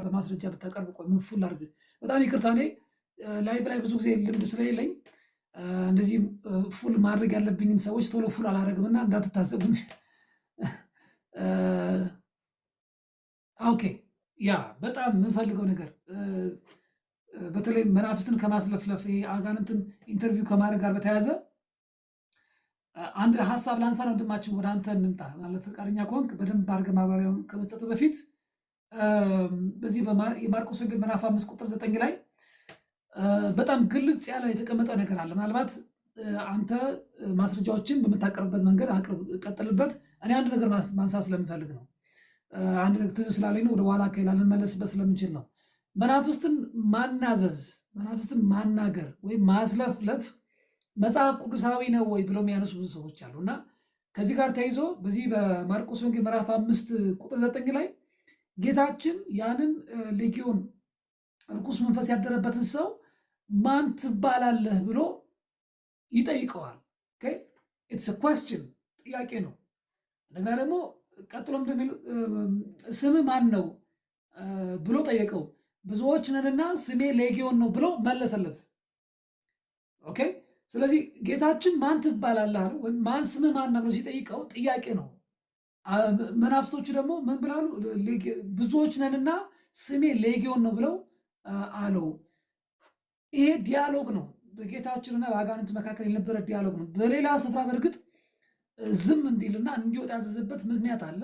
በማስረጃ ብታቀርብ ቆይ ምን ፉል አድርግ። በጣም ይቅርታ እኔ ላይቭ ላይ ብዙ ጊዜ ልምድ ስለሌለኝ እንደዚህ ፉል ማድረግ ያለብኝን ሰዎች ቶሎ ፉል አላደርግምና እንዳትታዘቡኝ። ኦኬ ያ በጣም የምንፈልገው ነገር በተለይ መናፍስትን ከማስለፍለፍ አጋንንትን ኢንተርቪው ከማድረግ ጋር በተያያዘ አንድ ሀሳብ ላንሳ ነው። ወንድማችን ወደ አንተ እንምጣ ማለት ፈቃደኛ ከሆንክ በደንብ አድርገህ ማብራሪያውን ከመስጠት በፊት በዚህ የማርቆስ ወንጌል ምዕራፍ 5 ቁጥር 9 ላይ በጣም ግልጽ ያለ የተቀመጠ ነገር አለ። ምናልባት አንተ ማስረጃዎችን በምታቀርብበት መንገድ አቅርብ፣ ቀጥልበት። እኔ አንድ ነገር ማንሳት ስለምፈልግ ነው። አንድ ነገር ትዝ ስላለኝ ነው። ወደ ኋላ ከላ ልንመለስበት ስለምንችል ነው። መናፍስትን ማናዘዝ፣ መናፍስትን ማናገር ወይም ማስለፍለፍ መጽሐፍ ቅዱሳዊ ነው ወይ ብለው የሚያነሱ ብዙ ሰዎች አሉ እና ከዚህ ጋር ተይዞ በዚህ በማርቆስ ወንጌል ምዕራፍ 5 ቁጥር 9 ላይ ጌታችን ያንን ሌጊዮን ርኩስ መንፈስ ያደረበትን ሰው ማን ትባላለህ ብሎ ይጠይቀዋል። ኢትስ ኳስችን ጥያቄ ነው። እንደገና ደግሞ ቀጥሎም እንደሚሉ ስም ማን ነው ብሎ ጠየቀው። ብዙዎች ነንና ስሜ ሌጊዮን ነው ብሎ መለሰለት። ኦኬ ስለዚህ ጌታችን ማን ትባላለህ አለው፣ ወይም ማን ስምህ ማን ነው ብሎ ሲጠይቀው ጥያቄ ነው። መናፍስቶቹ ደግሞ ምን ብላሉ? ብዙዎች ነንና ስሜ ሌጊዮን ነው ብለው አለው። ይሄ ዲያሎግ ነው፣ በጌታችንና በአጋንንት መካከል የነበረ ዲያሎግ ነው። በሌላ ስፍራ በእርግጥ ዝም እንዲልና እንዲወጣ ያዘዘበት ምክንያት አለ።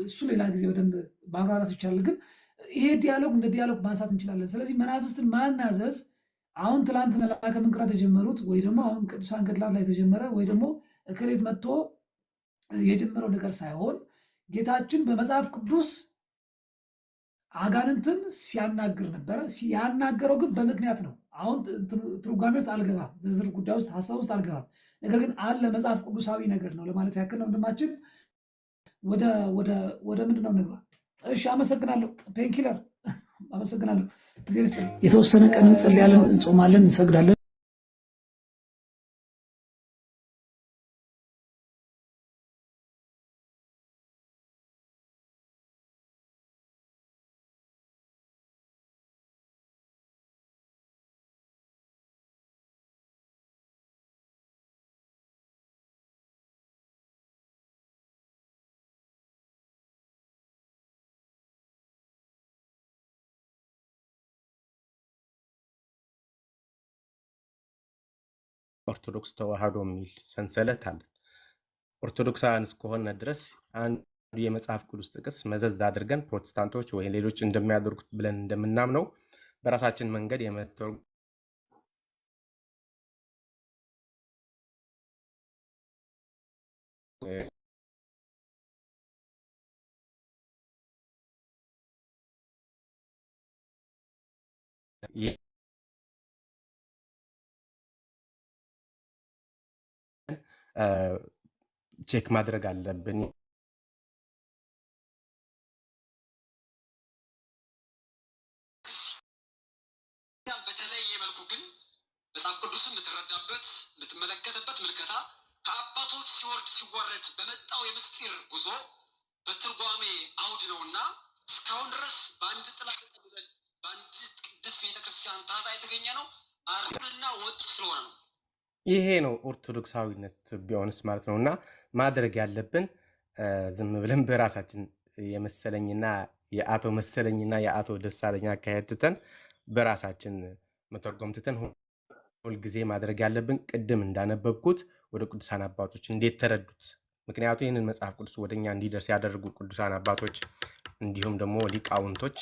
እሱ ሌላ ጊዜ በደንብ ማብራራት ይቻላል። ግን ይሄ ዲያሎግ እንደ ዲያሎግ ማንሳት እንችላለን። ስለዚህ መናፍስትን ማናዘዝ አሁን ትላንት መልአከ ምንክራት የጀመሩት ወይ ደግሞ አሁን ቅዱሳን ገድላት ላይ የተጀመረ ወይ ደግሞ እከሌት መጥቶ የጀመረው ነገር ሳይሆን ጌታችን በመጽሐፍ ቅዱስ አጋንንትን ሲያናግር ነበረ። ያናገረው ግን በምክንያት ነው። አሁን ትርጓሜ ውስጥ አልገባም፣ ዝርዝር ጉዳይ ውስጥ ሀሳብ ውስጥ አልገባም። ነገር ግን አለ መጽሐፍ ቅዱሳዊ ነገር ነው ለማለት ያክል ነው። ወንድማችን ወደ ምንድን ነው እንግባ። እሺ አመሰግናለሁ። ፔንኪለር አመሰግናለሁ። ጊዜ የተወሰነ ቀን እንጸልያለን፣ እንጾማለን፣ እንሰግዳለን። ኦርቶዶክስ ተዋህዶ የሚል ሰንሰለት አለ። ኦርቶዶክሳውያን እስከሆነ ድረስ አንዱ የመጽሐፍ ቅዱስ ጥቅስ መዘዝ አድርገን ፕሮቴስታንቶች ወይ ሌሎች እንደሚያደርጉት ብለን እንደምናምነው በራሳችን መንገድ የመተርጎም ቼክ ማድረግ አለብን። በተለየ መልኩ ግን መጽሐፍ ቅዱስን የምትረዳበት የምትመለከትበት ምልከታ ከአባቶች ሲወርድ ሲዋረድ በመጣው የምስጢር ጉዞ በትርጓሜ አውድ ነውና እስካሁን ድረስ በአንድ ጥላ ተጠልለን በአንድ ቅድስት ቤተክርስቲያን ታዛ የተገኘ ነው። አርብና ወጥ ስለሆነ ነው። ይሄ ነው ኦርቶዶክሳዊነት ቢሆንስ ማለት ነውና ማድረግ ያለብን ዝም ብለን በራሳችን የመሰለኝና የአቶ መሰለኝና የአቶ ደሳለኝ አካሄድ ትተን በራሳችን መተርጎም ትተን ሁልጊዜ ማድረግ ያለብን ቅድም እንዳነበብኩት ወደ ቅዱሳን አባቶች እንዴት ተረዱት። ምክንያቱም ይህንን መጽሐፍ ቅዱስ ወደኛ እንዲደርስ ያደረጉ ቅዱሳን አባቶች እንዲሁም ደግሞ ሊቃውንቶች፣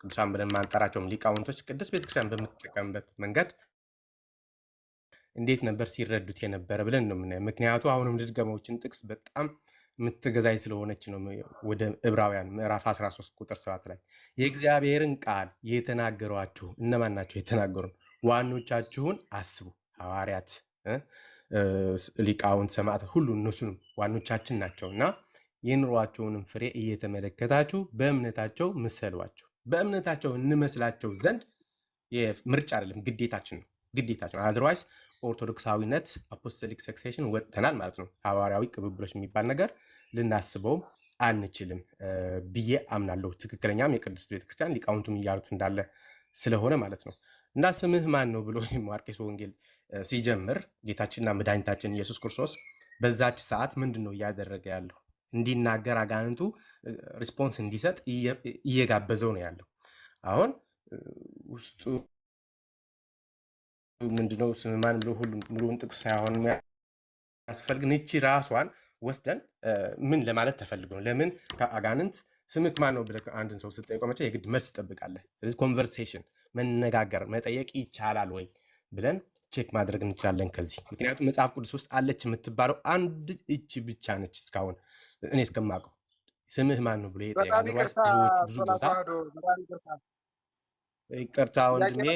ቅዱሳን ብለን ማንጠራቸውም ሊቃውንቶች ቅዱስ ቤተክርስቲያን በምትጠቀምበት መንገድ እንዴት ነበር ሲረዱት የነበረ ብለን ነው የምናየው። ምክንያቱ አሁንም ልድገመዎችን ጥቅስ በጣም የምትገዛኝ ስለሆነች ነው። ወደ ዕብራውያን ምዕራፍ 13 ቁጥር 7 ላይ የእግዚአብሔርን ቃል የተናገሯችሁ እነማን ናቸው? የተናገሩን ዋኖቻችሁን አስቡ። ሐዋርያት፣ ሊቃውንት፣ ሰማዕታት ሁሉ እነሱንም ዋኖቻችን ናቸውና የኑሯቸውንም ፍሬ እየተመለከታችሁ በእምነታቸው ምሰሏቸው። በእምነታቸው እንመስላቸው ዘንድ ምርጫ አይደለም፣ ግዴታችን ነው። ግዴታችን አዘርዋይስ ኦርቶዶክሳዊነት አፖስቶሊክ ሰክሴሽን ወጥተናል ማለት ነው። ሐዋርያዊ ቅብብሎች የሚባል ነገር ልናስበውም አንችልም ብዬ አምናለሁ። ትክክለኛም የቅድስት ቤተክርስቲያን ሊቃውንቱም እያሉት እንዳለ ስለሆነ ማለት ነው። እና ስምህ ማን ነው ብሎ ማርቆስ ወንጌል ሲጀምር ጌታችንና መድኃኒታችን ኢየሱስ ክርስቶስ በዛች ሰዓት ምንድን ነው እያደረገ ያለው? እንዲናገር አጋንንቱ ሪስፖንስ እንዲሰጥ እየጋበዘው ነው ያለው። አሁን ውስጡ ምንድነው ስምህ ማን ብሎ ሁሉም ሙሉውን ጥቅስ ሳይሆን ያስፈልግ ንቺ ራሷን ወስደን ምን ለማለት ተፈልጎ ነው? ለምን ከአጋንንት ስምክ ማን ነው ብለህ አንድን ሰው ስትጠይቀው መቼ የግድ መልስ ትጠብቃለህ። ስለዚህ ኮንቨርሴሽን መነጋገር መጠየቅ ይቻላል ወይ ብለን ቼክ ማድረግ እንችላለን ከዚህ። ምክንያቱም መጽሐፍ ቅዱስ ውስጥ አለች የምትባለው አንድ እቺ ብቻ ነች። እስካሁን እኔ እስከማውቀው ስምህ ማን ነው ብሎ ይጠይቃል። ብዙ ቦታ ይቅርታ ወንድሜ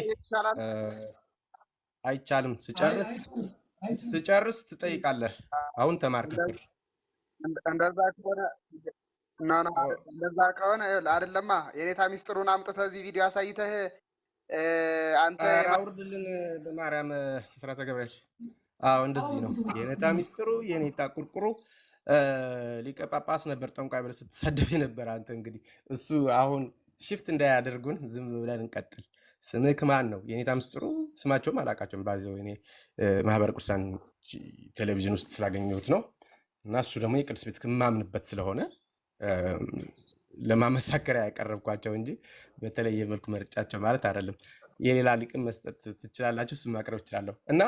አይቻልም። ስጨርስ ትጠይቃለህ። አሁን ተማርክ ፍር እንደዛ ከሆነ አይደለማ የኔታ ሚስጥሩን አምጥተህ እዚህ ቪዲዮ አሳይተህ አንተ አውርድልን በማርያም ስራተ ገብርኤል። አዎ እንደዚህ ነው የኔታ ሚስጥሩ የኔታ ቁርቁሩ ሊቀ ጳጳስ ነበር ጠንቋይ ብለህ ስትሰደብ ነበር አንተ። እንግዲህ እሱ አሁን ሽፍት እንዳያደርጉን ዝም ብለን እንቀጥል። ስምክ ማን ነው? የኔታ ሚስጥሩ ስማቸውም አላውቃቸውም። ባዚው እኔ ማህበረ ቅዱሳን ቴሌቪዥን ውስጥ ስላገኘሁት ነው። እና እሱ ደግሞ የቅዱስ ቤት ከማምንበት ስለሆነ ለማመሳከሪያ ያቀረብኳቸው እንጂ በተለየ መልኩ መርጫቸው ማለት አይደለም። የሌላ ሊቅም መስጠት ትችላላችሁ፣ ስም ማቅረብ እችላለሁ። እና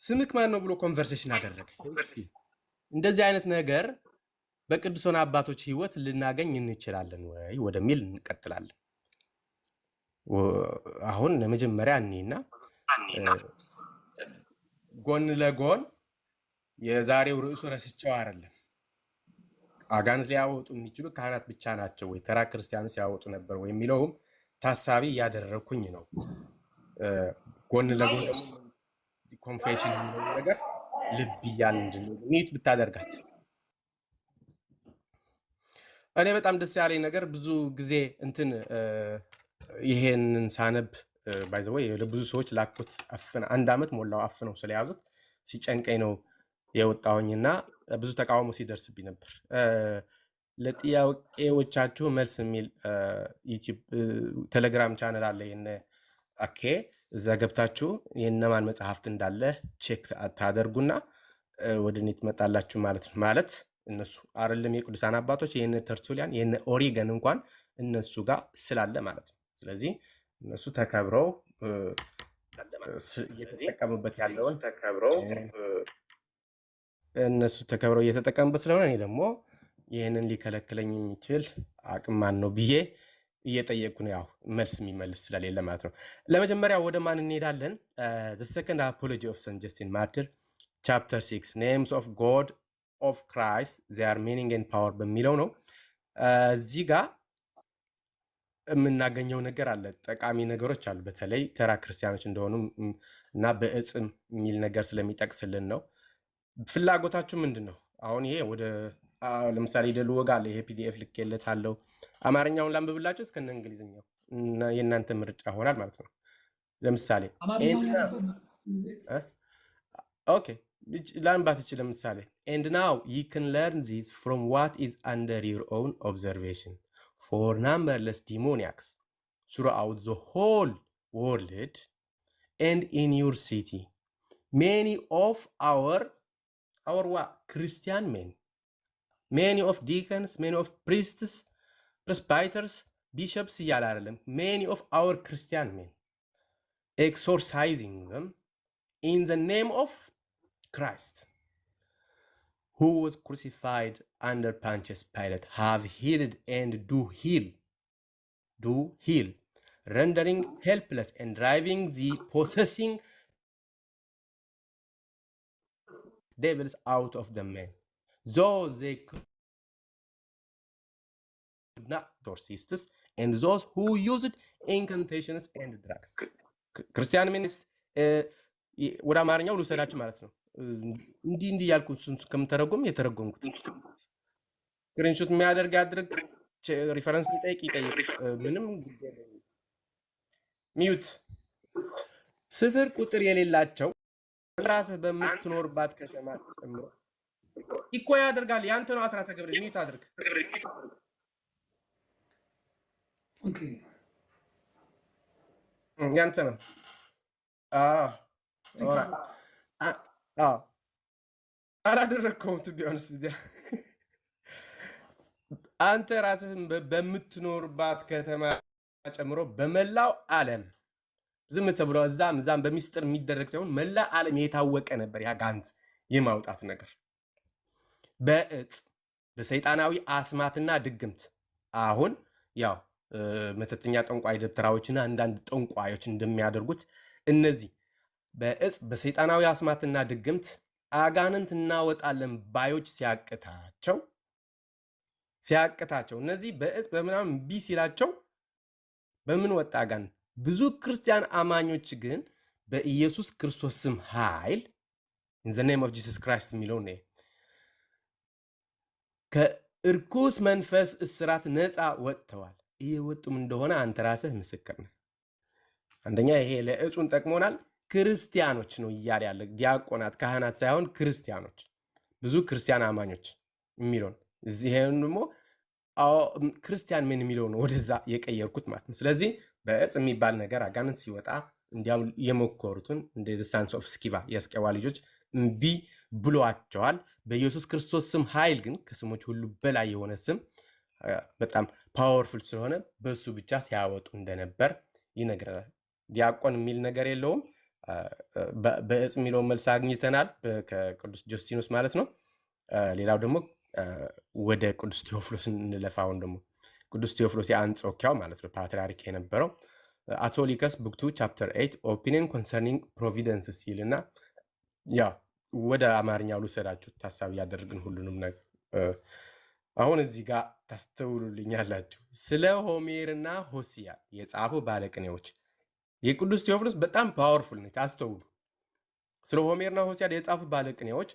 ስምክ ማን ነው ብሎ ኮንቨርሴሽን አደረገ። እንደዚህ አይነት ነገር በቅዱሳን አባቶች ህይወት ልናገኝ እንችላለን ወይ ወደሚል እንቀጥላለን። አሁን ለመጀመሪያ እኔና ጎን ለጎን የዛሬው ርዕሱ ረስቸው አይደለም አጋንንት ሊያወጡ የሚችሉ ካህናት ብቻ ናቸው ወይ ተራ ክርስቲያኑ ሲያወጡ ነበር ወይ የሚለውም ታሳቢ እያደረኩኝ ነው። ጎን ለጎን ደግሞ ኮንፌሽን የሚለው ነገር ልብ እያልን እንድንት ብታደርጋት እኔ በጣም ደስ ያለኝ ነገር ብዙ ጊዜ እንትን ይሄንን ሳነብ ባይዘው ለብዙ ሰዎች ላኩት። አንድ አመት ሞላው አፍነው ስለያዙት ሲጨንቀኝ ነው የወጣሁኝና ብዙ ተቃውሞ ሲደርስብኝ ነበር። ለጥያቄዎቻችሁ መልስ የሚል ዩቲዩብ ቴሌግራም ቻናል አለ የነ አኬ። እዛ ገብታችሁ የነማን መጽሐፍት እንዳለ ቼክ ታደርጉና ወደ እኔ ትመጣላችሁ ማለት ነው። ማለት እነሱ አይደለም የቅዱሳን አባቶች የነ ተርቱሊያን የነ ኦሪገን እንኳን እነሱ ጋር ስላለ ማለት ነው። ስለዚህ እነሱ ተከብረው እየተጠቀሙበት ያለውን እነሱ ተከብረው እየተጠቀሙበት ስለሆነ እኔ ደግሞ ይህንን ሊከለክለኝ የሚችል አቅም ማን ነው ብዬ እየጠየቅኩ ነው። ያው መልስ የሚመልስ ስለሌለ ማለት ነው። ለመጀመሪያ ወደ ማን እንሄዳለን? the second apology of St. Justin Martyr chapter 6 names of God of Christ their meaning and power በሚለው ነው። እዚህ ጋር የምናገኘው ነገር አለ፣ ጠቃሚ ነገሮች አሉ። በተለይ ተራ ክርስቲያኖች እንደሆኑ እና በእጽም የሚል ነገር ስለሚጠቅስልን ነው። ፍላጎታችሁ ምንድን ነው? አሁን ይሄ ወደ ለምሳሌ ደሉ ወጋ አለ። ይሄ ፒዲኤፍ ልኬለታለሁ። አማርኛውን ላንብብላችሁ እስከነ እንግሊዝኛው የእናንተ ምርጫ ሆናል ማለት ነው። ለምሳሌ ኦኬ ላንባት ይችላል። ለምሳሌ and now you can learn this from what is under your own observation for numberless demoniacs throughout the whole world and in your city many of our what Christian men, many of deacons, many of priests, presbyters, bishops እያለ አይደለም many of our Christian men exorcising them in the name of Christ who was crucified under Pontius Pilate have healed and do heal rendering helpless and driving the possessing devils out of the men though they could not exorcists and those who used incantations and drugs ክርስቲያን ሚኒስት ወደ አማርኛው ልውሰዳችሁ ማለት ነው። እንዲህ ያልኩ ከምተረጎም የተረጎምኩት ስክሪንሾት የሚያደርግ ያድርግ፣ ሪፈረንስ ሊጠይቅ ይጠይቅ፣ ምንም ሚዩት ስፍር ቁጥር የሌላቸው ራስህ በምትኖርባት ከተማ ጨምሮ ኢኮ ያደርጋል። ያንተ ነው አስራተ ገብርኤል ሚዩት አድርግ። ኦኬ ያንተ ነው። አዎ አዎ አላደረግከውም። ቱ ቢ ኦነስት አንተ ራስህን በምትኖርባት ከተማ ጨምሮ በመላው ዓለም ዝም ተብሎ እዛም በሚስጥር የሚደረግ ሳይሆን መላ ዓለም የታወቀ ነበር ያ ጋንዝ የማውጣት ነገር በእጽ በሰይጣናዊ አስማትና ድግምት። አሁን ያው መተተኛ ጠንቋይ ደብተራዎችና አንዳንድ ጠንቋዮች እንደሚያደርጉት እነዚህ በእጽ በሰይጣናዊ አስማትና ድግምት አጋንንት እናወጣለን ባዮች ሲያቅታቸው እነዚህ በእጽ በምናምን እምቢ ሲላቸው በምን ወጣ አጋንንት? ብዙ ክርስቲያን አማኞች ግን በኢየሱስ ክርስቶስ ስም ኃይል in the name of Jesus Christ የሚለው ነው ከእርኩስ መንፈስ እስራት ነፃ ወጥተዋል። እየወጡም እንደሆነ አንተ ራስህ ምስክር ነህ። አንደኛ ይሄ ለእጹን ጠቅሞናል። ክርስቲያኖች ነው እያለ ያለ ዲያቆናት፣ ካህናት ሳይሆን ክርስቲያኖች፣ ብዙ ክርስቲያን አማኞች የሚለውን እዚህም ደግሞ ክርስቲያን ምን የሚለው ነው ወደዛ የቀየርኩት ማለት ነው። ስለዚህ በእጽ የሚባል ነገር አጋንንት ሲወጣ እንዲያም የሞከሩትን እንደ ሳንስ ኦፍ ስኪቫ የስቄዋ ልጆች እምቢ ብሏቸዋል። በኢየሱስ ክርስቶስ ስም ኃይል ግን ከስሞች ሁሉ በላይ የሆነ ስም በጣም ፓወርፉል ስለሆነ በሱ ብቻ ሲያወጡ እንደነበር ይነግረናል። ዲያቆን የሚል ነገር የለውም። በእጽ የሚለውን መልስ አግኝተናል ከቅዱስ ጆስቲኖስ ማለት ነው። ሌላው ደግሞ ወደ ቅዱስ ቴዎፍሎስ እንለፍ። አሁን ደግሞ ቅዱስ ቴዎፍሎስ የአንጾኪያው ማለት ነው ፓትርያርክ የነበረው አቶሊከስ ቡክ 2 ቻፕተር 8 ኦፒኒየን ኮንሰርኒንግ ፕሮቪደንስ ሲልና ያ ወደ አማርኛው ልውሰዳችሁ ታሳቢ ያደርግን ሁሉንም ነገር አሁን እዚህ ጋር ታስተውሉልኛላችሁ። ስለ ሆሜርና ሆሲያ የጻፉ ባለቅኔዎች የቅዱስ ቴዎፍሎስ በጣም ፓወርፉል ነች። አስተውሉ። ስለ ሆሜርና ሆሲያ የጻፉ ባለቅኔዎች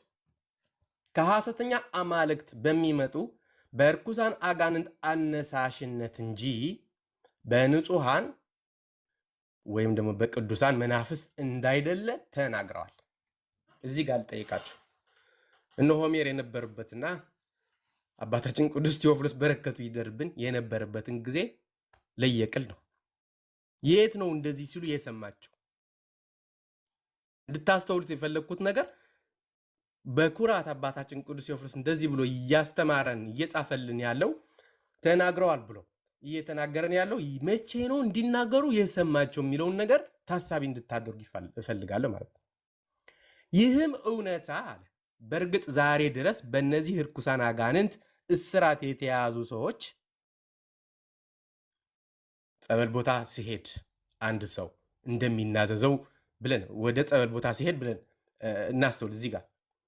ከሐሰተኛ አማልክት በሚመጡ በርኩሳን አጋንንት አነሳሽነት እንጂ በንጹሃን ወይም ደግሞ በቅዱሳን መናፍስት እንዳይደለ ተናግረዋል። እዚህ ጋር ልጠይቃችሁ። እነ ሆሜር የነበሩበትና አባታችን ቅዱስ ቴዎፍሎስ በረከቱ ይደርብን የነበረበትን ጊዜ ለየቅል ነው። የት ነው እንደዚህ ሲሉ የሰማቸው? እንድታስተውሉት የፈለግኩት ነገር በኩራት አባታችን ቅዱስ ቴዎፍሎስ እንደዚህ ብሎ እያስተማረን እየጻፈልን ያለው ተናግረዋል ብሎ እየተናገረን ያለው መቼ ነው እንዲናገሩ የሰማቸው የሚለውን ነገር ታሳቢ እንድታደርጉ እፈልጋለሁ ማለት ነው። ይህም እውነታ አለ በእርግጥ ዛሬ ድረስ በእነዚህ ርኩሳን አጋንንት እስራት የተያዙ ሰዎች ጸበል ቦታ ሲሄድ አንድ ሰው እንደሚናዘዘው ብለን ወደ ጸበል ቦታ ሲሄድ ብለን እናስተውል እዚህ ጋር።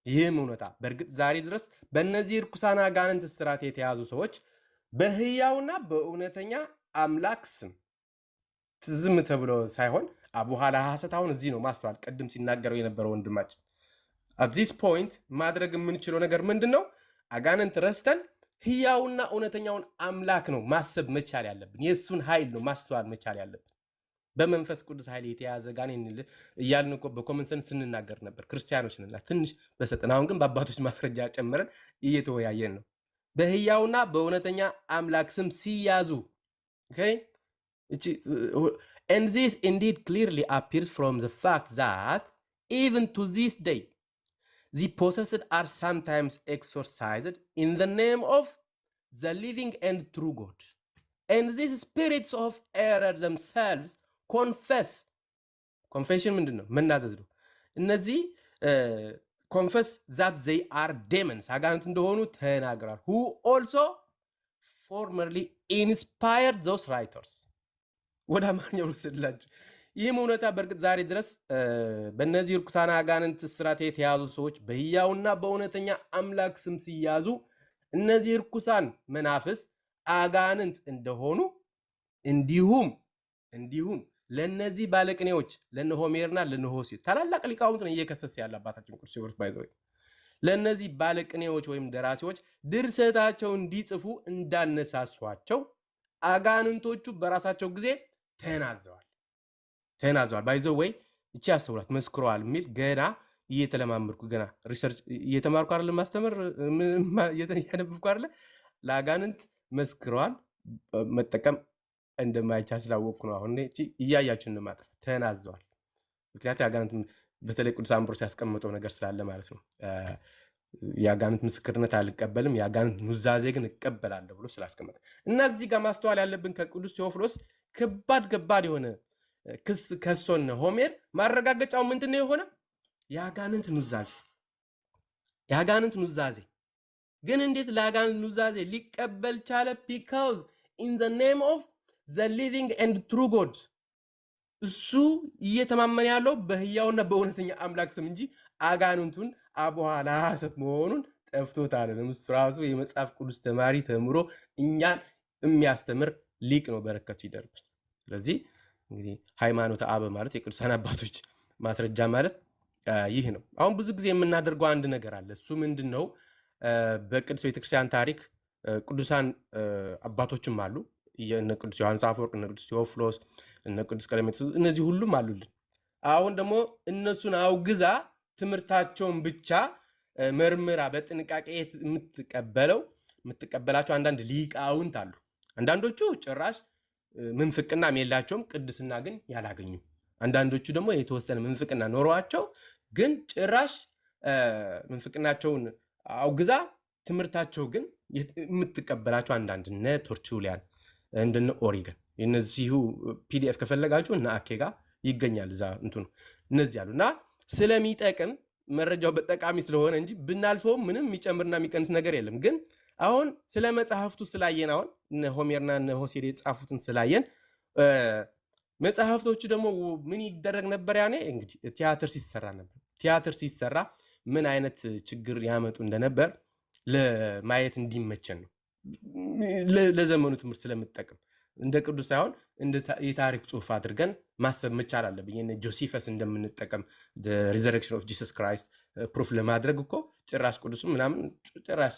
ይህም እውነታ በእርግጥ ዛሬ ድረስ በእነዚህ ርኩሳን አጋንንት እስራት የተያዙ ሰዎች በህያውና በእውነተኛ አምላክ ስም ዝም ተብሎ ሳይሆን በኋላ ሐሰት አሁን እዚህ ነው ማስተዋል። ቅድም ሲናገረው የነበረው ወንድማችን at this point ማድረግ የምንችለው ነገር ምንድን ነው? አጋንንት ረስተን ህያውና እውነተኛውን አምላክ ነው ማሰብ መቻል ያለብን። የእሱን ኃይል ነው ማስተዋል መቻል ያለብን። በመንፈስ ቅዱስ ኃይል የተያዘ ጋኔን እያልን እኮ በኮመን ሰንስ ስንናገር ነበር። ክርስቲያኖች ነን ትንሽ በሰጠን። አሁን ግን በአባቶች ማስረጃ ጨምረን እየተወያየን ነው። በህያውና በእውነተኛ አምላክ ስም ሲያዙ and this indeed clearly appears from the fact that even to this day the possessed are sometimes exorcised in the name of the living and true God, and these spirits of error themselves confession ምንድን ነው? መናዘዝ ነው። እነዚህ confess that they are demons አጋንንት እንደሆኑ ተናግረዋል። who also formerly inspired those writers ወደ አማርኛው ልስላችሁ። ይህም እውነታ በእርግጥ ዛሬ ድረስ በእነዚህ ርኩሳን አጋንንት እስራት የተያዙ ሰዎች በህያውና በእውነተኛ አምላክ ስም ሲያዙ እነዚህ ርኩሳን መናፍስት አጋንንት እንደሆኑ እንዲሁም ለነዚህ ባለቅኔዎች ለነ ሆሜርና ለነ ሆሴዕ ታላላቅ ሊቃውንትን እየከሰሰ ያለ አባታችን ቅዱስ ቴዎፍሎስ ባይዘው ለነዚህ ባለቅኔዎች ወይም ደራሲዎች ድርሰታቸው እንዲጽፉ እንዳነሳሷቸው አጋንንቶቹ በራሳቸው ጊዜ ተናዘዋል። ባይዘው ወይ እቺ አስተውላት መስክረዋል የሚል ገና እየተለማመድኩ ገና ሪሰርች እየተማርኩ አይደለም ማስተምር እያነበብኩ አይደለ ለአጋንንት መስክረዋል መጠቀም እንደማይቻል ስላወቅኩ ነው። አሁን እያያችሁን ማጥፋት ተናዘዋል። ምክንያቱም የአጋንንት በተለይ ቅዱስ አምብሮስ ያስቀመጠው ነገር ስላለ ማለት ነው። የአጋንንት ምስክርነት አልቀበልም የአጋንንት ኑዛዜ ግን እቀበላለሁ ብሎ ስላስቀመጠ እና እዚህ ጋር ማስተዋል ያለብን ከቅዱስ ቴዎፍሎስ ከባድ የሆነ ክስ ከሶን ሆሜር ማረጋገጫው ምንድነው የሆነ የአጋንንት ኑዛዜ ግን እንዴት ለአጋንንት ኑዛዜ ሊቀበል ቻለ? because in the name of the living and true God እሱ እየተማመነ ያለው በህያውና በእውነተኛ አምላክ ስም እንጂ አጋንንቱን አቧላ ሐሰት መሆኑን ጠፍቶታል። እሱ ራሱ የመጽሐፍ ቅዱስ ተማሪ ተምሮ እኛን የሚያስተምር ሊቅ ነው። በረከቱ ይደርብን። ስለዚህ እንግዲህ ሃይማኖተ አበ ማለት የቅዱሳን አባቶች ማስረጃ ማለት ይህ ነው። አሁን ብዙ ጊዜ የምናደርገው አንድ ነገር አለ። እሱ ምንድነው? በቅዱስ ቤተክርስቲያን ታሪክ ቅዱሳን አባቶችም አሉ። እነ ቅዱስ ዮሐንስ አፈወርቅ፣ እነ ቅዱስ ቴዎፍሎስ፣ እነ ቅዱስ ቀለሜንጦስ እነዚህ ሁሉም አሉልን። አሁን ደግሞ እነሱን አውግዛ ትምህርታቸውን ብቻ መርምራ በጥንቃቄ የምትቀበላቸው አንዳንድ ሊቃውንት አሉ። አንዳንዶቹ ጭራሽ ምንፍቅናም የላቸውም ቅድስና ግን ያላገኙ፣ አንዳንዶቹ ደግሞ የተወሰነ ምንፍቅና ኖሯቸው ግን ጭራሽ ምንፍቅናቸውን አውግዛ ትምህርታቸው ግን የምትቀበላቸው አንዳንድ እነ ቶርቹሊያን እንደነ ኦሪገን እነዚሁ ፒዲኤፍ ከፈለጋችሁ እና አኬጋ ይገኛል እዛ እንትኑ እነዚህ ያሉና ስለሚጠቅም መረጃው በጠቃሚ ስለሆነ እንጂ ብናልፈው ምንም የሚጨምርና የሚቀንስ ነገር የለም። ግን አሁን ስለ መጽሐፍቱ ስላየን አሁን እነ ሆሜርና እነ ሆሴዕ የጻፉትን ስላየን መጽሐፍቶቹ ደግሞ ምን ይደረግ ነበር? ያኔ እንግዲህ ቲያትር ሲሰራ ነበር። ቲያትር ሲሰራ ምን አይነት ችግር ያመጡ እንደነበር ለማየት እንዲመቸን ነው። ለዘመኑ ትምህርት ስለምጠቅም እንደ ቅዱስ ሳይሆን እንደ የታሪክ ጽሑፍ አድርገን ማሰብ መቻል አለብኝ። እነ ጆሲፈስ እንደምንጠቀም ሪዘረክሽን ኦፍ ጂሰስ ክራይስት ፕሩፍ ለማድረግ እኮ ጭራሽ ቅዱስም ምናምን ጭራሽ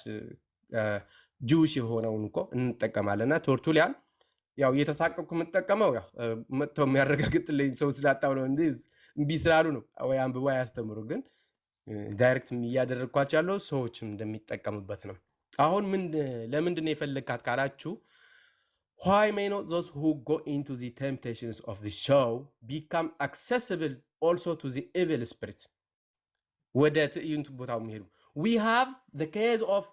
ጂውሽ የሆነውን እኮ እንጠቀማለንና ቶርቱሊያን ያው እየተሳቀቅኩ የምጠቀመው ያው መጥተው የሚያረጋግጥልኝ ሰው ስላጣው ነው እንጂ እምቢ ስላሉ ነው ወይ አንብቦ ያስተምሩ። ግን ዳይሬክት እያደረግኳቸው ያለው ሰዎችም እንደሚጠቀሙበት ነው። አሁን ለምንድን ነው የፈለግካት ካላችሁ why may not those who go into the temptations of the show become accessible also to the evil spirit? ወደ ትዕይንቱ ቦታው የሚሄዱ we have the case of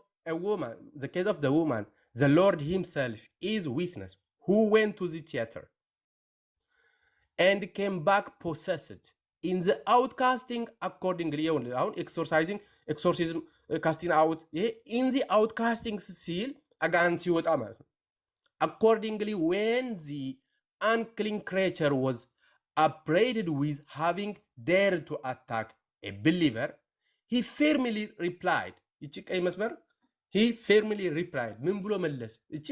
the woman the Lord himself is witness who went to the theater and came back possessed in the outcasting accordingly አሁን exorcism casting out ይሄ in the outcasting ሲል አጋንንት ሲወጣ ማለት ነው። accordingly when the unclean creature was upbraided with having dared to attack a believer he firmly replied እቺ ቀይ መስመር he firmly replied ምን ብሎ መለስ? እቺ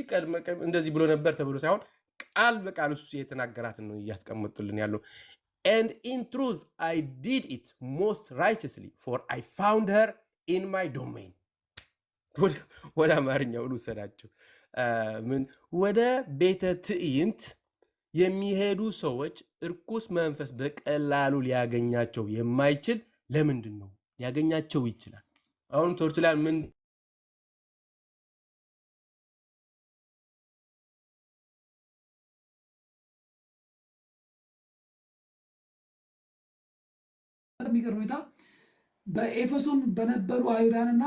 እንደዚህ ብሎ ነበር ተብሎ ሳይሆን ቃል በቃል እሱ የተናገራትን ነው እያስቀመጡልን ያለው and in truth I did it most righteously for I found her in my domain ወደ አማርኛው ልውሰዳችሁ። ምን ወደ ቤተ ትዕይንት የሚሄዱ ሰዎች እርኩስ መንፈስ በቀላሉ ሊያገኛቸው የማይችል ለምንድን ነው ሊያገኛቸው ይችላል? አሁን ቶርቱሊያን ምን የሚገርም ሁኔታ በኤፌሶን በነበሩ አይሁዳንና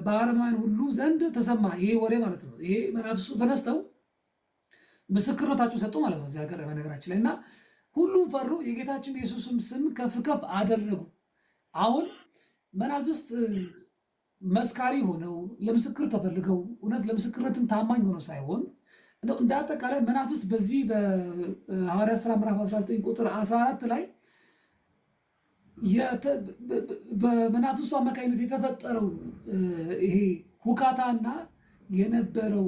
በአረማውያን ሁሉ ዘንድ ተሰማ ይሄ ወሬ ማለት ነው። ይሄ መናፍስቱ ተነስተው ምስክርነታቸው ሰጡ ማለት ነው። እዚህ ሀገር በነገራችን ላይ እና ሁሉም ፈሩ፣ የጌታችን የኢየሱስም ስም ከፍ ከፍ አደረጉ። አሁን መናፍስት መስካሪ ሆነው ለምስክር ተፈልገው እውነት ለምስክርነትም ታማኝ ሆነው ሳይሆን እንደ አጠቃላይ መናፍስት በዚህ በሐዋርያት ሥራ ምዕራፍ 19 ቁጥር 14 ላይ በመናፍስቱ አማካኝነት የተፈጠረው ይሄ ሁካታና የነበረው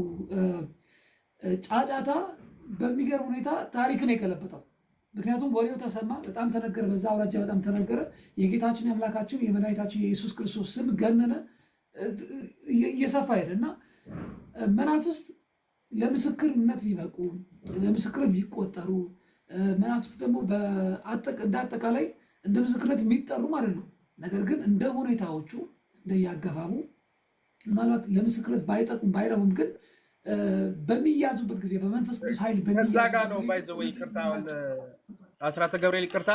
ጫጫታ በሚገርም ሁኔታ ታሪክን የገለበጠው። ምክንያቱም ወሬው ተሰማ፣ በጣም ተነገረ፣ በዛ አውራጃ በጣም ተነገረ። የጌታችን የአምላካችን የመድኃኒታችን የኢየሱስ ክርስቶስ ስም ገነነ፣ እየሰፋ ሄደ እና መናፍስት ለምስክርነት ቢበቁ ለምስክርነት ቢቆጠሩ መናፍስት ደግሞ እንደ አጠቃላይ እንደ ምስክርነት የሚጠሩ ማለት ነው። ነገር ግን እንደ ሁኔታዎቹ እንደያገባቡ ምናልባት ለምስክርነት ባይጠቁም ባይረቡም ግን በሚያዙበት ጊዜ በመንፈስ ቅዱስ ኃይል በሚያዙበት ነው ባይዘው ይቅርታውን አስራተ ገብርኤል ይቅርታ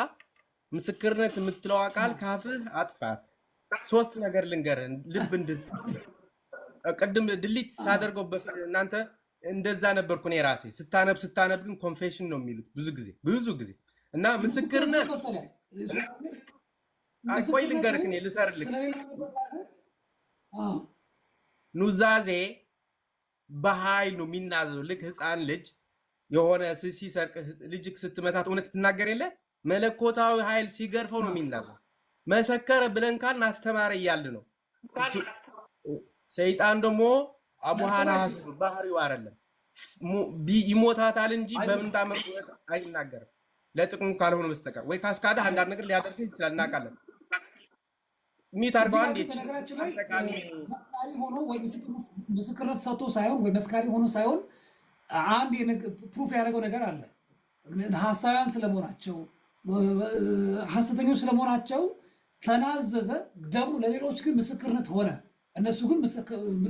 ምስክርነት የምትለው ቃል ካፍህ አጥፋት። ሶስት ነገር ልንገርህ ልብ ቅድም ድሊት ሳደርገው እናንተ እንደዛ ነበርኩ እኔ ራሴ ስታነብ ግን ኮንፌሽን ነው የሚሉት ብዙ ጊዜ እና ምስክርነት ቆይ ልንገርህ እኔ ልሰርልህ ኑዛዜ በኃይል ነው የሚናዘው። ልክ ህፃን ልጅ የሆነ ሲሰርቅ ልጅ ስትመታት እውነት ትናገር የለ መለኮታዊ ኃይል ሲገርፈው ነው የሚናዘው። መሰከረ ብለን ካልን አስተማረ እያልን ነው። ሰይጣን ደግሞ አቡሃና ባህሪው አይደለም ይሞታታል እንጂ በምን ታምር አይናገርም ለጥቅሙ ካልሆነ በስተቀር ወይ ካስካዳ አንዳንድ ነገር ሊያደርግ ይችላል እናውቃለን። ሚት አርባ አንድ ነገራችን ላይ መስካሪ ሆኖ ወይ ምስክርነት ሰጥቶ ሳይሆን ወይ መስካሪ ሆኖ ሳይሆን አንድ ፕሩፍ ያደረገው ነገር አለ። ሐሳውያን ስለመሆናቸው ሐሰተኞች ስለመሆናቸው ተናዘዘ። ደግሞ ለሌሎች ግን ምስክርነት ሆነ። እነሱ ግን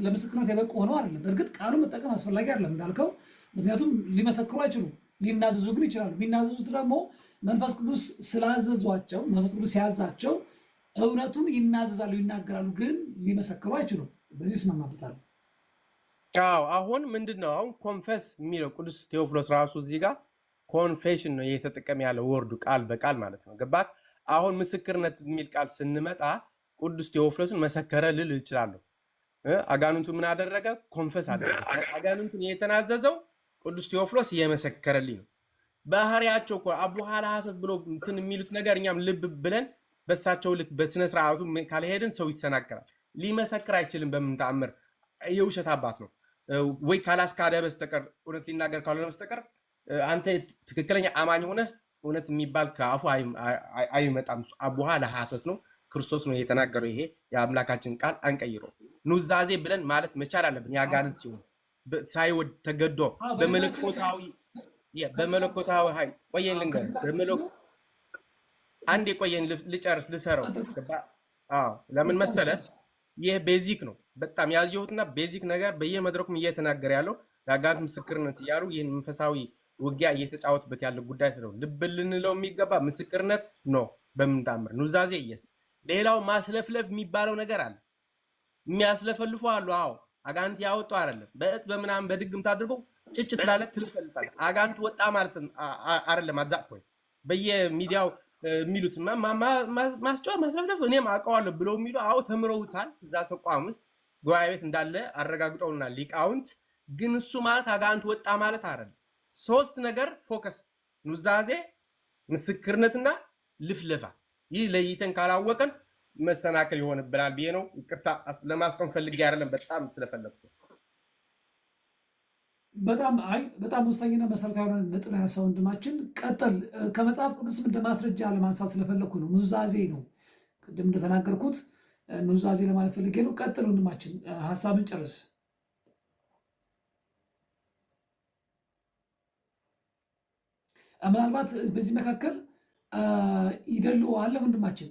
ለምስክርነት የበቁ ሆነው አይደለም። በእርግጥ ቃሉ መጠቀም አስፈላጊ አይደለም እንዳልከው፣ ምክንያቱም ሊመሰክሩ አይችሉም። ሊናዘዙ ግን ይችላሉ። የሚናዘዙት ደግሞ መንፈስ ቅዱስ ስላዘዟቸው፣ መንፈስ ቅዱስ ሲያዛቸው እውነቱን ይናዘዛሉ፣ ይናገራሉ፣ ግን ሊመሰክሩ አይችሉም። በዚህ እስማማበታለሁ። አዎ አሁን ምንድነው አሁን ኮንፌስ የሚለው ቅዱስ ቴዎፍሎስ ራሱ እዚህ ጋር ኮንፌሽን ነው እየተጠቀመ ያለው ወርዱ ቃል በቃል ማለት ነው። ገባት? አሁን ምስክርነት የሚል ቃል ስንመጣ ቅዱስ ቴዎፍሎስን መሰከረ ልል እችላለሁ። አጋንንቱ ምን አደረገ? ኮንፌስ አደረገ። አጋንንቱን የተናዘዘው ቅዱስ ቴዎፍሎስ እየመሰከረልኝ ነው። ባህሪያቸው እኮ አቡሃላ ሐሰት ብሎ እንትን የሚሉት ነገር እኛም ልብ ብለን በሳቸው ልክ በስነ ስርዓቱ ካልሄድን ሰው ይሰናከራል። ሊመሰክር አይችልም። በምን ተአምር የውሸት አባት ነው ወይ ካላስካደ በስተቀር እውነት ሊናገር ካልሆነ በስተቀር አንተ ትክክለኛ አማኝ ሆነህ እውነት የሚባል ከአፉ አይመጣም። አቡሃላ ሐሰት ነው። ክርስቶስ ነው የተናገረው። ይሄ የአምላካችን ቃል አንቀይረው። ኑዛዜ ብለን ማለት መቻል አለብን። ያጋንንት ሲሆን ሳይወድ ተገዶ በመለኮታዊ ኃይል ቆየን ልንገር አንድ የቆየን ልጨርስ ልሰረው። ለምን መሰለ? ይህ ቤዚክ ነው በጣም ያየሁትና ቤዚክ ነገር በየመድረኩም እየተናገረ ያለው የአጋንንት ምስክርነት እያሉ ይህን መንፈሳዊ ውጊያ እየተጫወቱበት ያለ ጉዳይ ነው። ልብ ልንለው የሚገባ ምስክርነት ነው። በምን ታምር ኑዛዜ የስ ሌላው ማስለፍለፍ የሚባለው ነገር አለ። የሚያስለፈልፉ አሉ። አዎ አጋንንት ያወጡ አይደለም በእጥ በምናምን በድግምት አድርገው ጭጭ ትላለ ትልፈልፋል። አጋንንት ወጣ ማለት አይደለም። አዛቆ በየሚዲያው የሚሉት ማስጫው ማስለፍለፍ እኔም አውቀዋለሁ ብለው የሚሉ አዎ ተምረውታል። እዛ ተቋም ውስጥ ጉባኤ ቤት እንዳለ አረጋግጠውና ሊቃውንት። ግን እሱ ማለት አጋንንት ወጣ ማለት አይደለም። ሶስት ነገር ፎከስ ኑዛዜ፣ ምስክርነትና ልፍለፋ። ይህ ለይተን ካላወቀን መሰናከል ይሆንብናል ብዬ ነው። ይቅርታ ለማስቆም ፈልጌ አይደለም፣ በጣም ስለፈለኩ። በጣም ወሳኝና መሰረታዊ ነጥብ ያነሳው ወንድማችን። ቀጥል። ከመጽሐፍ ቅዱስም እንደ ማስረጃ ለማንሳት ስለፈለኩ ነው። ኑዛዜ ነው ቅድም እንደተናገርኩት ኑዛዜ ለማለት ፈልጌ ነው። ቀጥል ወንድማችን፣ ሀሳብን ጨርስ። ምናልባት በዚህ መካከል ይደሉ አለ ወንድማችን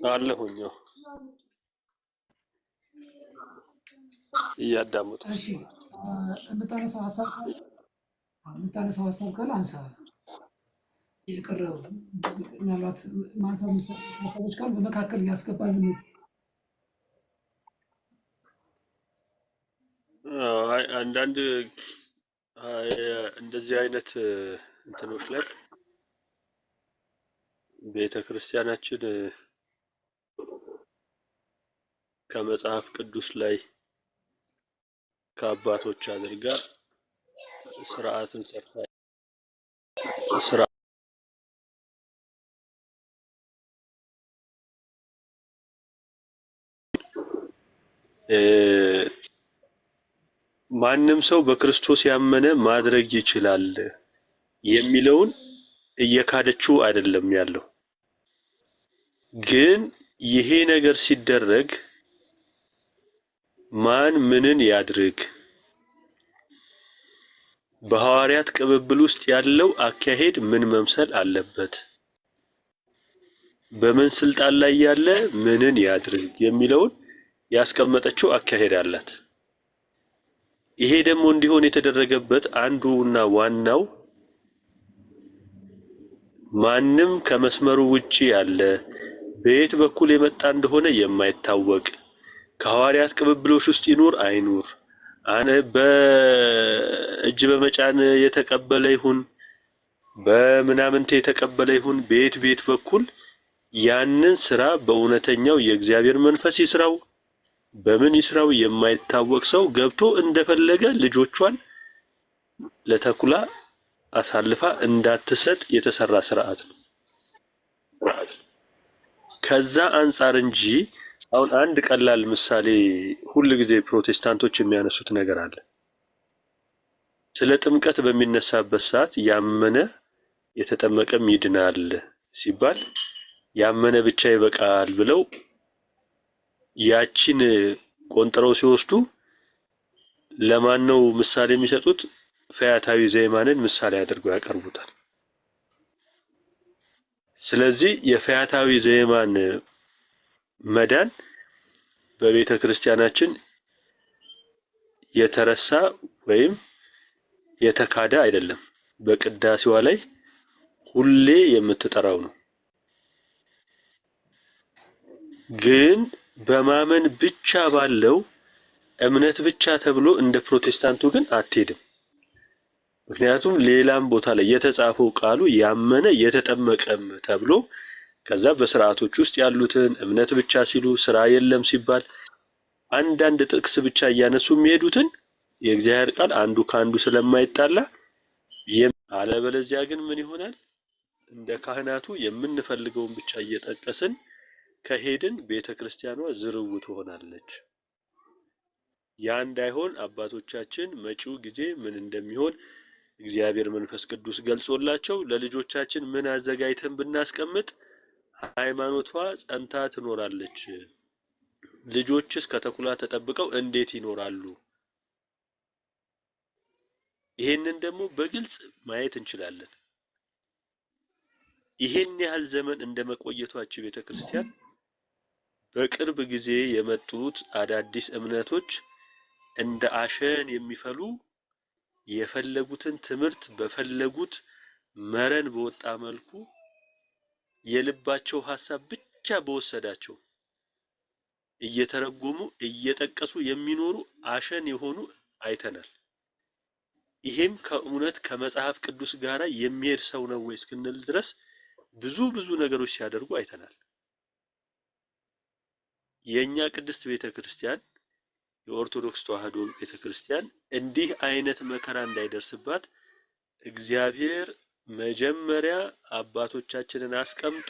አለሁኝ እያዳመጡ። እሺ የምታነሳው ሀሳብ ካለ አንሳ። የቀረው ምናልባት ማንሳት ሀሳቦች ካሉ በመካከል እያስገባል። አንዳንድ እንደዚህ አይነት እንትኖች ላይ ቤተክርስቲያናችን ከመጽሐፍ ቅዱስ ላይ ከአባቶች አድርጋ ስርዓትን ሰርታ ማንም ሰው በክርስቶስ ያመነ ማድረግ ይችላል የሚለውን እየካደችው አይደለም ያለው። ግን ይሄ ነገር ሲደረግ ማን ምንን ያድርግ፣ በሐዋርያት ቅብብል ውስጥ ያለው አካሄድ ምን መምሰል አለበት? በምን ስልጣን ላይ ያለ ምንን ያድርግ የሚለውን ያስቀመጠችው አካሄድ አላት። ይሄ ደግሞ እንዲሆን የተደረገበት አንዱና ዋናው ማንም ከመስመሩ ውጪ ያለ በየት በኩል የመጣ እንደሆነ የማይታወቅ ከሐዋርያት ቅብብሎች ውስጥ ይኑር አይኑር በእጅ በመጫን የተቀበለ ይሁን በምናምንተ የተቀበለ ይሁን ቤት በኩል ያንን ስራ በእውነተኛው የእግዚአብሔር መንፈስ ይስራው በምን ይስራው የማይታወቅ ሰው ገብቶ እንደፈለገ ልጆቿን ለተኩላ አሳልፋ እንዳትሰጥ የተሰራ ስርዓት ነው። ከዛ አንፃር እንጂ አሁን አንድ ቀላል ምሳሌ ሁሉ ጊዜ ፕሮቴስታንቶች የሚያነሱት ነገር አለ። ስለ ጥምቀት በሚነሳበት ሰዓት ያመነ የተጠመቀም ይድናል ሲባል ያመነ ብቻ ይበቃል ብለው ያቺን ቆንጥረው ሲወስዱ ለማን ነው ምሳሌ የሚሰጡት? ፈያታዊ ዘየማንን ምሳሌ አድርገው ያቀርቡታል። ስለዚህ የፈያታዊ ዘየማን መዳን በቤተ ክርስቲያናችን የተረሳ ወይም የተካደ አይደለም። በቅዳሴዋ ላይ ሁሌ የምትጠራው ነው። ግን በማመን ብቻ ባለው እምነት ብቻ ተብሎ እንደ ፕሮቴስታንቱ ግን አትሄድም። ምክንያቱም ሌላም ቦታ ላይ የተጻፈው ቃሉ ያመነ የተጠመቀም ተብሎ ከዛ በስርዓቶች ውስጥ ያሉትን እምነት ብቻ ሲሉ ስራ የለም ሲባል አንዳንድ ጥቅስ ብቻ እያነሱ የሚሄዱትን የእግዚአብሔር ቃል አንዱ ካንዱ ስለማይጣላ አለበለዚያ ግን ምን ይሆናል? እንደ ካህናቱ የምንፈልገውን ብቻ እየጠቀስን ከሄድን ቤተክርስቲያኗ ዝርው ትሆናለች። ያ እንዳይሆን አባቶቻችን መጪው ጊዜ ምን እንደሚሆን እግዚአብሔር መንፈስ ቅዱስ ገልጾላቸው ለልጆቻችን ምን አዘጋጅተን ብናስቀምጥ ሃይማኖቷ ጸንታ ትኖራለች። ልጆችስ ከተኩላ ተጠብቀው እንዴት ይኖራሉ? ይሄንን ደግሞ በግልጽ ማየት እንችላለን። ይሄን ያህል ዘመን እንደመቆየቷች ቤተክርስቲያን በቅርብ ጊዜ የመጡት አዳዲስ እምነቶች እንደ አሸን የሚፈሉ የፈለጉትን ትምህርት በፈለጉት መረን በወጣ መልኩ የልባቸው ሐሳብ ብቻ በወሰዳቸው እየተረጎሙ እየጠቀሱ የሚኖሩ አሸን የሆኑ አይተናል። ይሄም ከእውነት ከመጽሐፍ ቅዱስ ጋር የሚሄድ ሰው ነው ወይ እስክንል ድረስ ብዙ ነገሮች ሲያደርጉ አይተናል። የኛ ቅድስት ቤተክርስቲያን የኦርቶዶክስ ተዋሕዶ ቤተክርስቲያን እንዲህ አይነት መከራ እንዳይደርስባት እግዚአብሔር መጀመሪያ አባቶቻችንን አስቀምጦ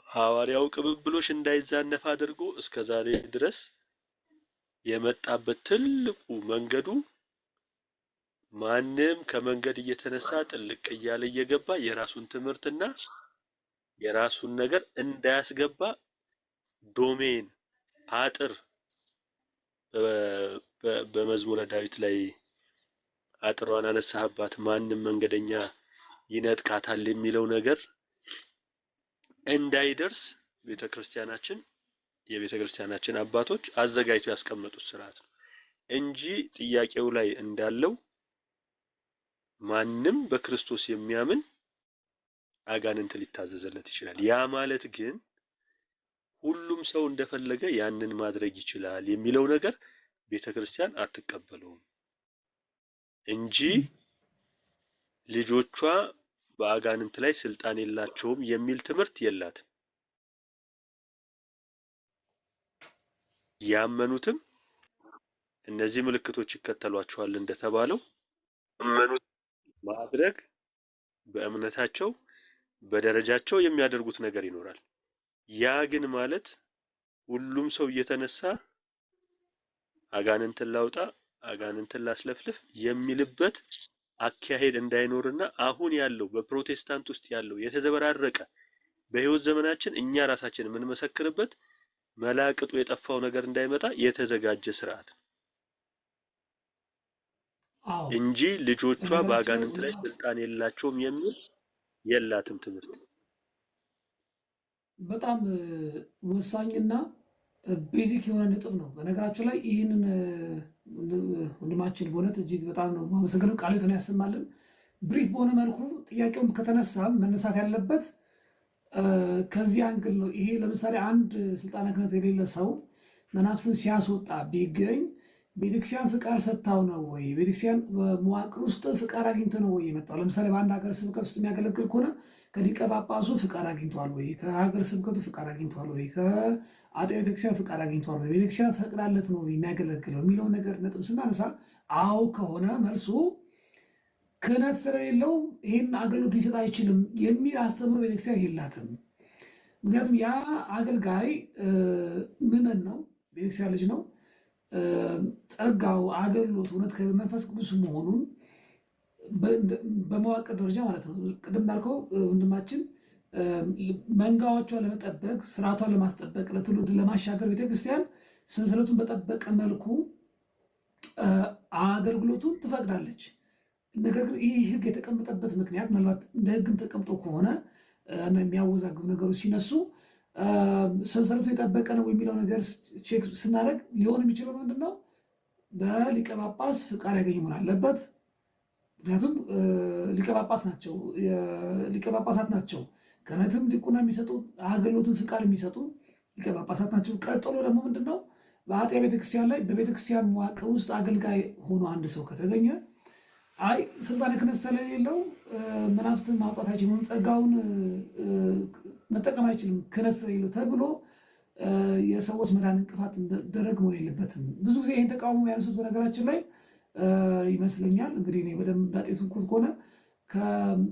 ሐዋርያው ቅብብሎሽ እንዳይዛነፍ አድርጎ እስከዛሬ ድረስ የመጣበት ትልቁ መንገዱ ማንም ከመንገድ እየተነሳ ጥልቅ እያለ እየገባ የራሱን ትምህርትና የራሱን ነገር እንዳያስገባ ዶሜን አጥር በመዝሙረ ዳዊት ላይ አጥሯን አነሳህባት ማንም መንገደኛ ይነጥቃታል የሚለው ነገር እንዳይደርስ ቤተክርስቲያናችን የቤተክርስቲያናችን አባቶች አዘጋጅተው ያስቀመጡት ስርዓት ነው እንጂ ጥያቄው ላይ እንዳለው ማንም በክርስቶስ የሚያምን አጋንንት ሊታዘዘለት ይችላል። ያ ማለት ግን ሁሉም ሰው እንደፈለገ ያንን ማድረግ ይችላል የሚለው ነገር ቤተክርስቲያን አትቀበለውም እንጂ ልጆቿ በአጋንንት ላይ ስልጣን የላቸውም የሚል ትምህርት የላትም። ያመኑትም እነዚህ ምልክቶች ይከተሏቸዋል እንደተባለው ያመኑት ማድረግ በእምነታቸው በደረጃቸው የሚያደርጉት ነገር ይኖራል። ያ ግን ማለት ሁሉም ሰው እየተነሳ አጋንንትን ላውጣ አጋንንትን ላስለፍልፍ የሚልበት አካሄድ እንዳይኖርና አሁን ያለው በፕሮቴስታንት ውስጥ ያለው የተዘበራረቀ በህይወት ዘመናችን እኛ ራሳችን የምንመሰክርበት መላቅጡ የጠፋው ነገር እንዳይመጣ የተዘጋጀ ስርዓት። አዎ እንጂ ልጆቿ በነገራችን ላይ በአጋንንት ላይ ስልጣን የላቸውም የሚል የላትም ትምህርት። በጣም ወሳኝና ቤዚክ የሆነ ነጥብ ነው። በነገራችን ላይ ይህንን ወንድማችን በእውነት እጅግ በጣም ነው ማመሰግነው። ቃልዎትን ያሰማልን። ብሪፍ በሆነ መልኩ ጥያቄውም ከተነሳም መነሳት ያለበት ከዚህ አንግል ነው። ይሄ ለምሳሌ አንድ ስልጣነ ክህነት የሌለ ሰው መናፍስትን ሲያስወጣ ቢገኝ ቤተክርስቲያን ፍቃድ ሰጥታው ነው ወይ? ቤተክርስቲያን መዋቅር ውስጥ ፍቃድ አግኝቶ ነው ወይ የመጣው? ለምሳሌ በአንድ ሀገር ስብከት ውስጥ የሚያገለግል ከሆነ ከሊቀ ጳጳሱ ፍቃድ አግኝተዋል ወይ? ከሀገር ስብከቱ ፍቃድ አግኝተዋል ወይ? ከአጤ ቤተክርስቲያን ፍቃድ አግኝተዋል ወይ? ቤተክርስቲያን ፈቅዳለት ነው የሚያገለግለው የሚለውን ነገር ነጥብ ስናነሳ አዎ ከሆነ መልሱ ክህነት ስለሌለው ይህን አገልግሎት ሊሰጥ አይችልም የሚል አስተምሮ ቤተክርስቲያን የላትም። ምክንያቱም ያ አገልጋይ ምዕመን ነው፣ ቤተክርስቲያን ልጅ ነው። ጸጋው አገልግሎት እውነት ከመንፈስ ቅዱስ መሆኑን በመዋቅር ደረጃ ማለት ነው። ቅድም እንዳልከው ወንድማችን መንጋዎቿን ለመጠበቅ ስርዓቷን ለማስጠበቅ ለትውልድ ለማሻገር ቤተክርስቲያን ሰንሰለቱን በጠበቀ መልኩ አገልግሎቱን ትፈቅዳለች። ነገር ግን ይህ ህግ የተቀመጠበት ምክንያት ምናልባት እንደ ህግም ተቀምጦ ከሆነ እና የሚያወዛግቡ ነገሮች ሲነሱ ሰንሰለቱ የጠበቀ ነው የሚለው ነገር ቼክ ስናደርግ ሊሆን የሚችለው ምንድን ነው? በሊቀ ጳጳስ ፍቃድ ያገኝ መሆን አለበት። ምክንያቱም ሊቀ ጳጳስ ናቸው፣ ሊቀ ጳጳሳት ናቸው። ክህነትም ዲቁና የሚሰጡ አገልግሎትን ፍቃድ የሚሰጡ ሊቀ ጳጳሳት ናቸው። ቀጥሎ ደግሞ ምንድን ነው? በአጥቢያ ቤተክርስቲያን ላይ በቤተክርስቲያን መዋቅር ውስጥ አገልጋይ ሆኖ አንድ ሰው ከተገኘ አይ ስልጣነ ክህነት ስለሌለው መናፍስትን ማውጣት አይችልም፣ ጸጋውን መጠቀም አይችልም ክህነት ስለሌለው ተብሎ የሰዎች መዳን እንቅፋት ደረግ መሆን የለበትም። ብዙ ጊዜ ይህን ተቃውሞ ያነሱት በነገራችን ላይ ይመስለኛል እንግዲህ እኔ በደንብ እንዳጤቱት ከሆነ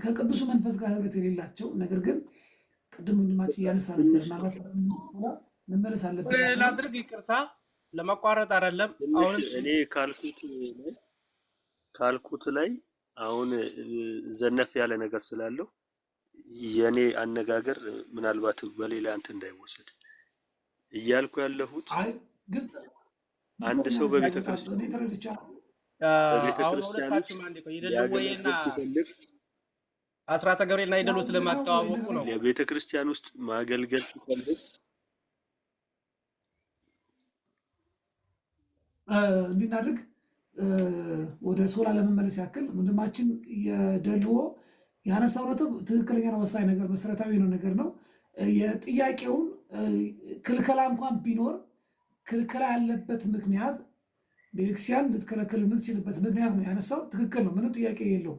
ከቅዱሱ መንፈስ ጋር ህብረት የሌላቸው ነገር ግን ቅድም ወንድማችን እያነሳ ነበር ምናልባት መመለስ አለበት ላድርግ። ይቅርታ ለማቋረጥ አይደለም። አሁን እኔ ካልኩት ላይ አሁን ዘነፍ ያለ ነገር ስላለው የኔ አነጋገር ምናልባት በሌላ እንትን እንዳይወሰድ እያልኩ ያለሁት አንድ ሰው በቤተክርስቲያን አሁን ሁለታችሁም አንዴ ቆይ ይደልወይና አስራተ ገብርኤልና ይደሉ ስለማታዋወቁ ነው። የቤተክርስቲያን ውስጥ ማገልገል ሲፈልግ እንድናድርግ ወደ ሶላ ለመመለስ ያክል ወንድማችን የደልዎ ያነሳው ነጥብ ትክክለኛ ወሳኝ ነገር መሰረታዊ ነው ነገር ነው። የጥያቄውን ክልከላ እንኳን ቢኖር ክልከላ ያለበት ምክንያት ቤተክርስቲያን ልትከለከል የምትችልበት ምክንያት ነው ያነሳው። ትክክል ነው፣ ምንም ጥያቄ የለው።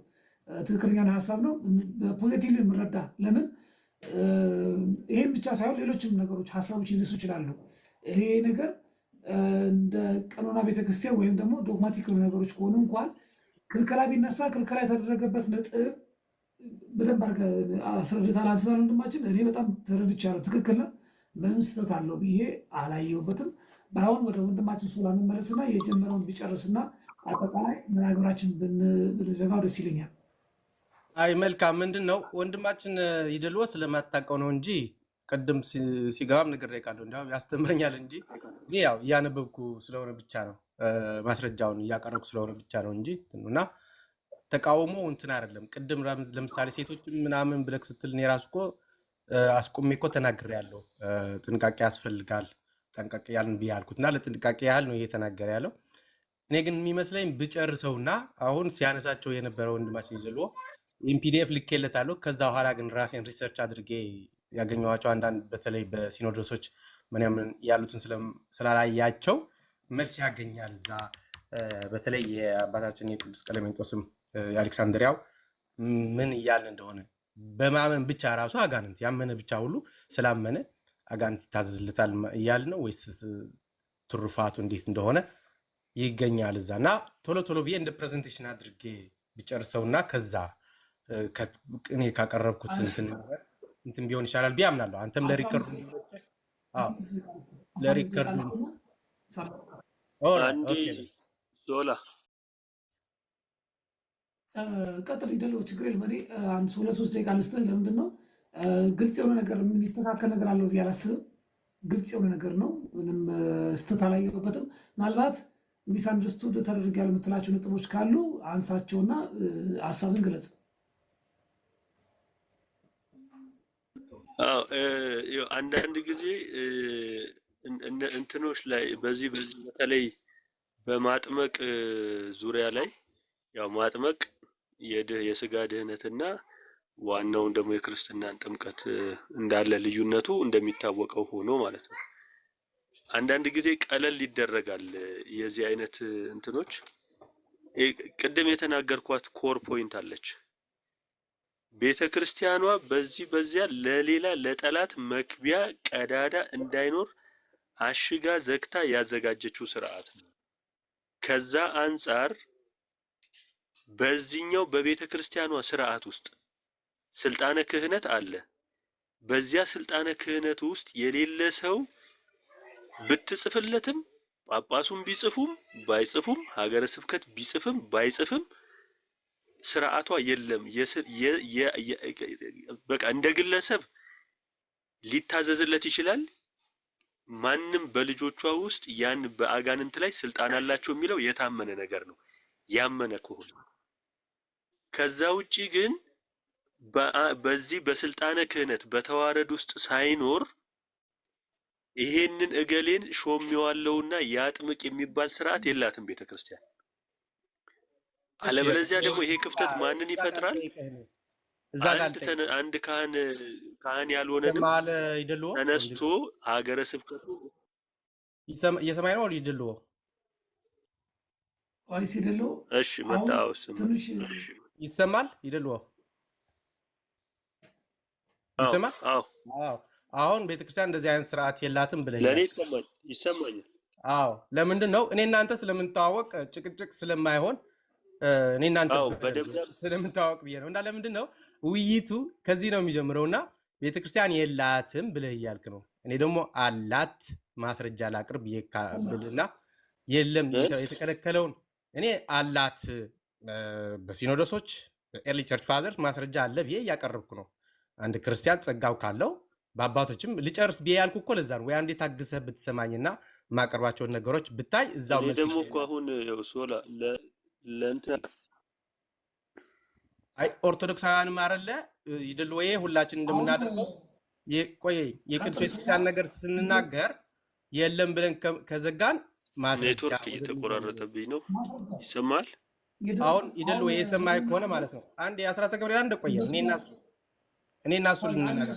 ትክክለኛ ሀሳብ ነው። በፖዚቲቭ የምረዳ ለምን ይሄን ብቻ ሳይሆን ሌሎችም ነገሮች ሀሳቦች ሊነሱ ይችላሉ። ይሄ ነገር እንደ ቀኖና ቤተክርስቲያን ወይም ደግሞ ዶግማቲክ ነገሮች ከሆኑ እንኳን ክልከላ ቢነሳ ክልከላ የተደረገበት ነጥብ በደንብ አድርገህ አስረድተሃል አንስታል ወንድማችን። እኔ በጣም ተረድቻለሁ። ትክክል ነው፣ ምንም ስህተት አለው ብዬ አላየሁበትም። በአሁን ወደ ወንድማችን ሶላ እንመለስና የጀመረውን ቢጨርስና አጠቃላይ መናገራችን ብንዘጋው ደስ ይለኛል። አይ መልካም። ምንድን ነው ወንድማችን ይደልዎ ስለማታውቀው ነው እንጂ ቅድም ሲገባም ነገር ቃለሁ እንዲያው ያስተምረኛል እንጂ ያው እያነበብኩ ስለሆነ ብቻ ነው ማስረጃውን እያቀረብኩ ስለሆነ ብቻ ነው እንጂ እና ተቃውሞ እንትን አይደለም። ቅድም ለምሳሌ ሴቶች ምናምን ብለክ ስትል እኔ ራሱ እኮ አስቆሜ እኮ ተናግሬያለሁ። ጥንቃቄ ያስፈልጋል ጠንቀቅ ያልን ብዬ አልኩትና ለጥንቃቄ ያህል ነው እየተናገረ ያለው። እኔ ግን የሚመስለኝ ብጨርሰውና አሁን ሲያነሳቸው የነበረው ወንድማችን ይዘልዎ ኢምፒዲኤፍ ልኬለታለሁ። ከዛ በኋላ ግን ራሴን ሪሰርች አድርጌ ያገኘኋቸው አንዳንድ በተለይ በሲኖዶሶች ምናምን ያሉትን ስላላያቸው መልስ ያገኛል እዛ። በተለይ የአባታችን የቅዱስ ቀለሜንጦስም የአሌክሳንድሪያው ምን እያልን እንደሆነ በማመን ብቻ ራሱ አጋንንት ያመነ ብቻ ሁሉ ስላመነ አጋንንት ይታዘዝለታል እያልን ነው ወይስ ትሩፋቱ እንዴት እንደሆነ ይገኛል እዛ። እና ቶሎ ቶሎ ብዬ እንደ ፕሬዘንቴሽን አድርጌ ቢጨርሰውና ከዛ እኔ ካቀረብኩት እንትን ቢሆን ይሻላል ብዬ አምናለሁ። አንተም ለሪከርዱ ሶላ ቀጥል ይደለው ችግር የለም። እኔ አንድ 2-3 ደቂቃ ልስጥህ። ለምንድን ነው ግልጽ የሆነ ነገር የሚስተካከል ነገር አለው ብዬ አላስብም። ግልጽ የሆነ ነገር ነው፣ ምንም ስተት አላየሁበትም። ምናልባት ሚስ አንደርስቱድ ተደርጓል የምትላቸው ነጥቦች ካሉ አንሳቸውና ሀሳብን ግለጽ። አንዳንድ ጊዜ እንትኖች ላይ በዚህ በተለይ በማጥመቅ ዙሪያ ላይ ያው ማጥመቅ የስጋ ድህነትና ዋናውን ደግሞ የክርስትናን ጥምቀት እንዳለ ልዩነቱ እንደሚታወቀው ሆኖ ማለት ነው። አንዳንድ ጊዜ ቀለል ይደረጋል የዚህ አይነት እንትኖች። ቅድም የተናገርኳት ኮር ፖይንት አለች። ቤተክርስቲያኗ በዚያ ለሌላ ለጠላት መክቢያ ቀዳዳ እንዳይኖር አሽጋ ዘግታ ያዘጋጀችው ስርዓት ነው። ከዛ አንፃር በዚህኛው በቤተክርስቲያኗ ስርዓት ውስጥ ስልጣነ ክህነት አለ። በዚያ ስልጣነ ክህነት ውስጥ የሌለ ሰው ብትጽፍለትም ጳጳሱም ቢጽፉም ባይጽፉም ሀገረ ስብከት ቢጽፍም ባይጽፍም ስርዓቷ የለም። በቃ እንደ ግለሰብ ሊታዘዝለት ይችላል። ማንም በልጆቿ ውስጥ ያን በአጋንንት ላይ ስልጣን አላቸው የሚለው የታመነ ነገር ነው፣ ያመነ ከሆነ። ከዛ ውጪ ግን በዚህ በስልጣነ ክህነት በተዋረድ ውስጥ ሳይኖር ይሄንን እገሌን ሾሜዋለሁና ያጥምቅ የሚባል ስርዓት የላትም ቤተክርስቲያን። አለበለዚያ ደግሞ ይሄ ክፍተት ማንን ይፈጥራል? አንድ ካህን ያልሆነንም ተነስቶ ሀገረ ስብከቱ እየሰማኝ ነው ይደልዎ ወይስ ይደልዎ? እሺ መጣው ትንሽ ይሰማል ይደልዎ? ይሰማል? አዎ አሁን ቤተክርስቲያን እንደዚህ አይነት ስርዓት የላትም ብለህ ለኔ ይሰማኛል። አዎ ለምንድን ነው እኔ እናንተ ስለምንተዋወቅ ጭቅጭቅ ስለማይሆን እኔ እናንተ ስለምንተዋወቅ ብዬ ነው። እና ለምንድን ነው ውይይቱ ከዚህ ነው የሚጀምረውና ቤተክርስቲያን የላትም ብለህ እያልክ ነው። እኔ ደግሞ አላት ማስረጃ ላቅርብ ብልና የለም የተከለከለውን እኔ አላት በሲኖዶሶች ኤርሊ ቸርች ፋዘርስ ማስረጃ አለ ብዬ እያቀረብኩ ነው። አንድ ክርስቲያን ጸጋው ካለው በአባቶችም ልጨርስ ብዬ ያልኩ እኮ ለዛ ነው። ወይ አንዴ ታግሰህ ብትሰማኝና ማቀርባቸውን ነገሮች ብታይ እዛው መልስ ደግሞ እኮ አሁን ሶላ ለእንትን አይ ኦርቶዶክሳውያን ማረለ ይደል ወይ ሁላችን እንደምናደርገው የቅዱስ ቤተክርስቲያን ነገር ስንናገር የለም ብለን ከዘጋን ማስረጃ ኔትወርክ እየተቆራረጠብኝ ነው። ይሰማል? አሁን ይደል ወይ የሰማይ ከሆነ ማለት ነው። አንድ የ10 ተገብሪያ እንደቆየ እኔና እሱ ልንናገር